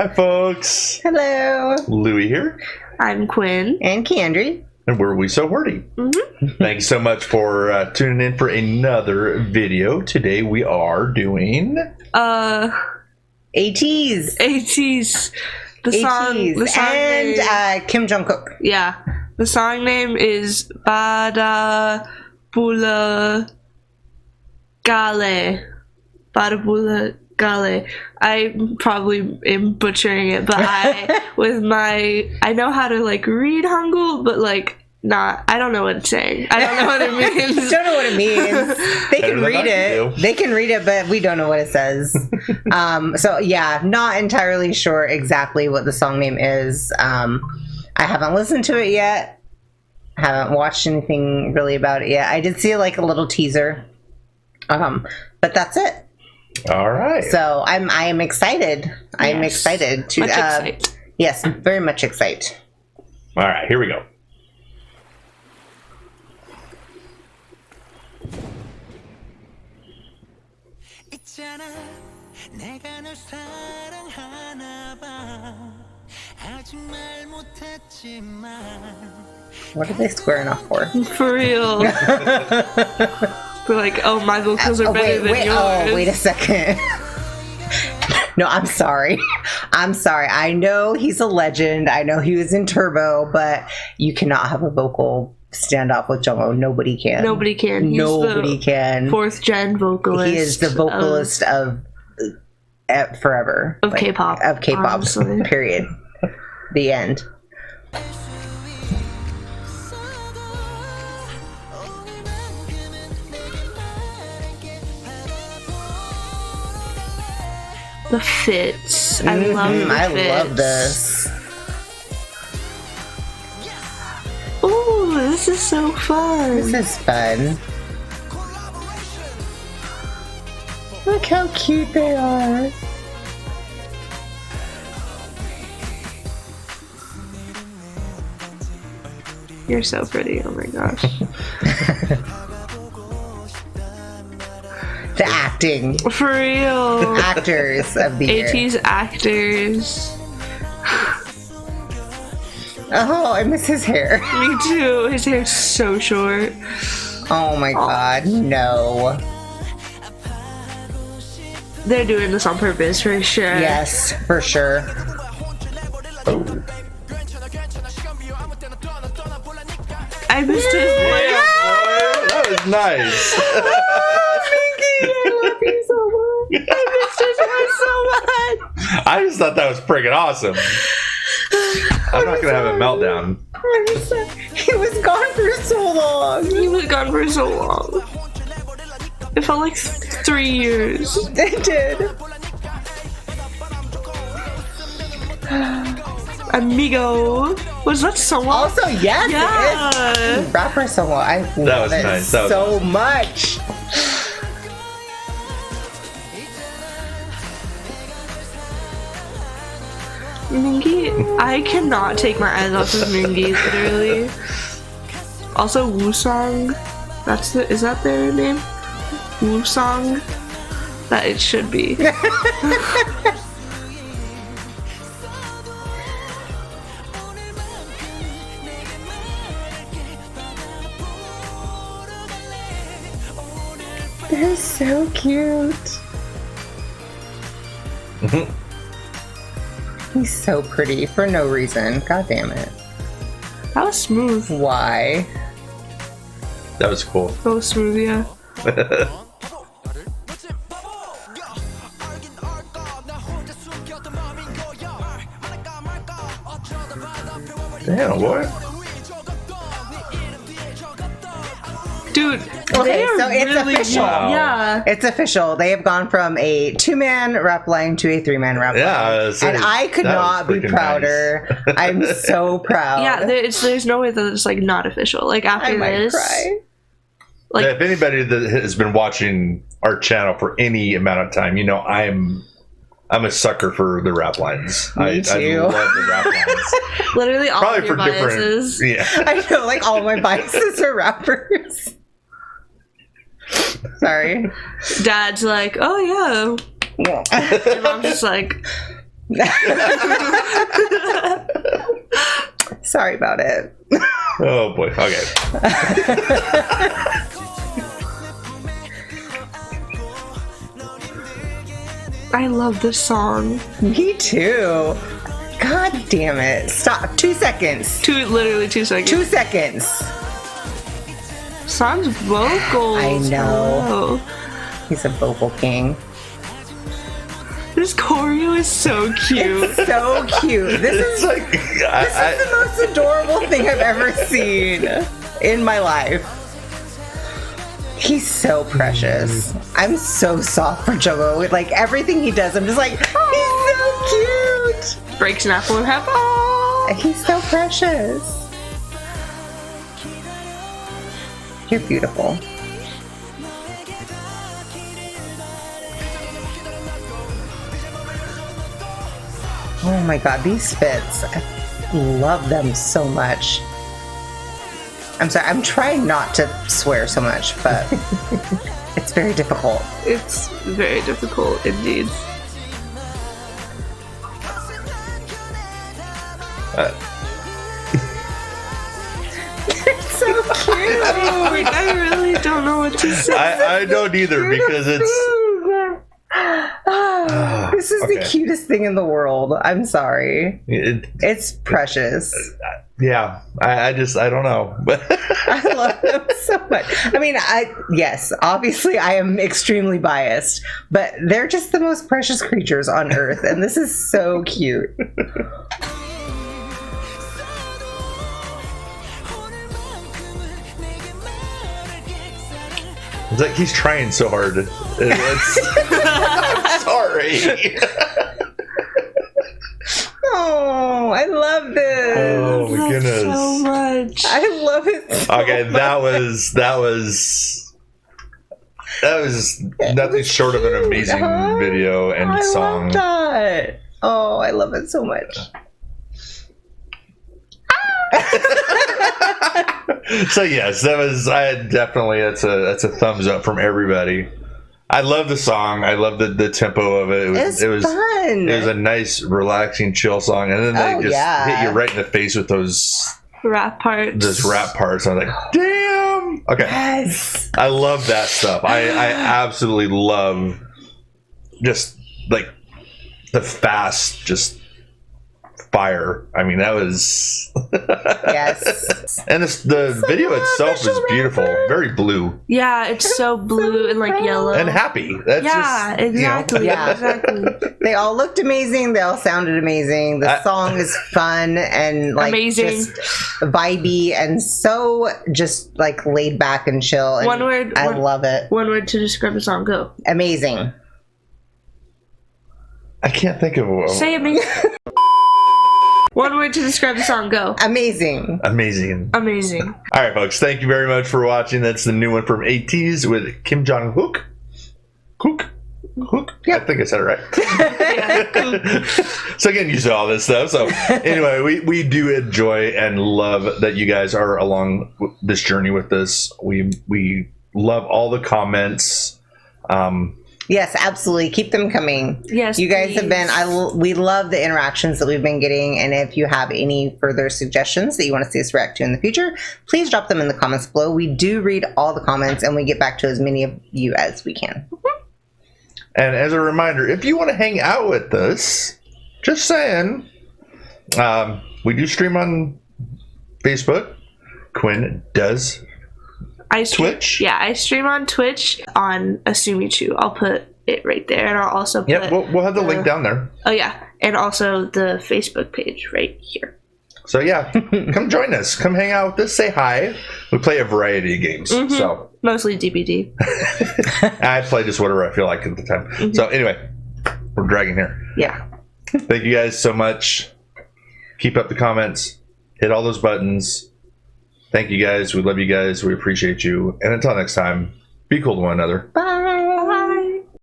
Hi, folks. Hello. Louie here. I'm Quinn. And Kendry. And we're We So Wordy. Mm-hmm. Thanks so much for tuning in for another video. Today we are doing... ATEEZ. ATEEZ. The song and name, Kim Jong Kook. yeah. The song name is Bada Bula Gale. Bada Bula Gale. I probably am butchering it, but I know how to read Hangul, but I don't know what it's saying. I don't know what it means. Don't know what it means. They can read it. They can read it, but we don't know what it says. So yeah, not entirely sure exactly what the song name is. I haven't listened to it yet. I haven't watched anything really about it yet. I did see a little teaser. But that's it. All right. So I am excited. Yes. I'm excited to much excited. Yes, very much excited. All right, here we go. What are they squaring off for? For real. We're like, oh, my vocals are better than yours. Oh, wait a second. No, I'm sorry. I'm sorry. I know he's a legend. I know he was in Turbo, but you cannot have a vocal standoff with Jungkook. Nobody can. Nobody can. He's Nobody can. 4th gen vocalist. He is the vocalist of forever. Of K-pop. Of K-pop. Honestly. Period. The end. The fits. I love the I fits. love this. Oh, this is so fun. This is fun. Look how cute they are. You're so pretty. Oh my gosh. The acting. For real. Actors of the year. ATEEZ actors. Oh, I miss his hair. Me too. His hair's so short. Oh my god, no. They're doing this on purpose for sure. Yes, for sure. Oh. I missed his voice. That was nice. I love you so much. I missed his voice so much. I just thought that was freaking awesome. I'm not going to have a meltdown. He was gone for so long. He was gone for so long. It felt like 3 years. It did. Amigo. Was that song? Also, yes, Yeah. it is. Rapper song. I love it nice. That was so much. Mingy, I cannot take my eyes off of Mingy, literally. Also, Woosong. Is that their name? Woosong? That it should be. They're so cute. He's so pretty for no reason. God damn it. That was smooth. Why? That was cool. That was smooth, yeah. Damn, boy. Dude, Okay, so it's really official. Wow. Yeah. It's official. They have gone from a 2-man rap line to a 3-man rap line. Yeah, And I could not be prouder. Nice. I'm so proud. Yeah, there's no way that it's not official. After I might this, cry. Yeah, if anybody that has been watching our channel for any amount of time, I'm a sucker for the rap lines. Me too. I love the rap lines. literally all Probably of your for biases. different. Yeah. I know, all my biases are rappers. Sorry. Dad's like, oh yeah. Yeah. And mom's just like, Sorry about it. Oh boy. Okay. I love this song. Me too. God damn it. Stop. 2 seconds. Literally 2 seconds. 2 seconds. Song's vocals. I know. Hello. He's a vocal king. This choreo is so cute. It's so cute. This It's is like the most adorable thing I've ever seen in my life. He's so precious. I'm so soft for Jungkook. With like everything he does, I'm just like, he's so cute. Breaks an apple in half. Oh. He's so precious. You're beautiful. Oh my god, these fits. I love them so much. I'm sorry, I'm trying not to swear so much, but it's very difficult. It's very difficult indeed. It's so cute. I really don't know what to say. I don't either because it's This is the cutest thing in the world. I'm sorry. It's precious. Yeah, I don't know. I love them so much. I mean, yes, obviously I am extremely biased, but they're just the most precious creatures on earth, and this is so cute. It's like he's trying so hard. I'm sorry. Oh, I love this. Oh my goodness. So much. I love it. So Okay, much. that was nothing short of an amazing video and I song. love that. Oh, I love it so much. So yes, that's a thumbs up from everybody. I love the song. I love the tempo of it. It's fun. It was a nice, relaxing, chill song, and then they just hit you right in the face with those rap parts. Those rap parts. I was like, damn. Okay. Yes. I love that stuff. I absolutely love just like the fast, just fire. I mean, that was Yes. and the video itself is beautiful, very blue Yeah, it's so blue and like yellow. and happy. That's Yeah, just, exactly. Yeah. Exactly. They all looked amazing. They all sounded amazing. The song is fun and like Amazing. just vibey and so just like laid back and chill. And One word. I love it. One word to describe the song. Go. Amazing. I can't think of a Say amazing. One word to describe the song. Go. Amazing. amazing. Amazing. All right, folks. Thank you very much for watching. That's the new one from ATEEZ with Kim Jong Kook. Kook. Yep. I think I said it right. Yeah. So again, you saw all this stuff. So anyway, we do enjoy and love that you guys are along this journey with us. We love all the comments. Yes, absolutely. Keep them coming. Yes, you guys have please. been. We love the interactions that we've been getting, and if you have any further suggestions that you want to see us react to in the future, please drop them in the comments below. We do read all the comments, and we get back to as many of you as we can. And as a reminder, if you want to hang out with us, just saying, we do stream on Facebook. Quinn does. Twitch? Yeah, I stream on Twitch on Asumichu. I'll put it right there, and I'll also put. Yep, we'll have the link down there. Oh yeah, and also the Facebook page right here. So yeah, come join us. Come hang out with us. Say hi. We play a variety of games. Mm-hmm. So Mostly DBD. I play just whatever I feel like at the time. Mm-hmm. So anyway, we're dragging here. Yeah. Thank you guys so much. Keep up the comments. Hit all those buttons. Thank you guys. We love you guys. We appreciate you. And until next time, be cool to one another. Bye.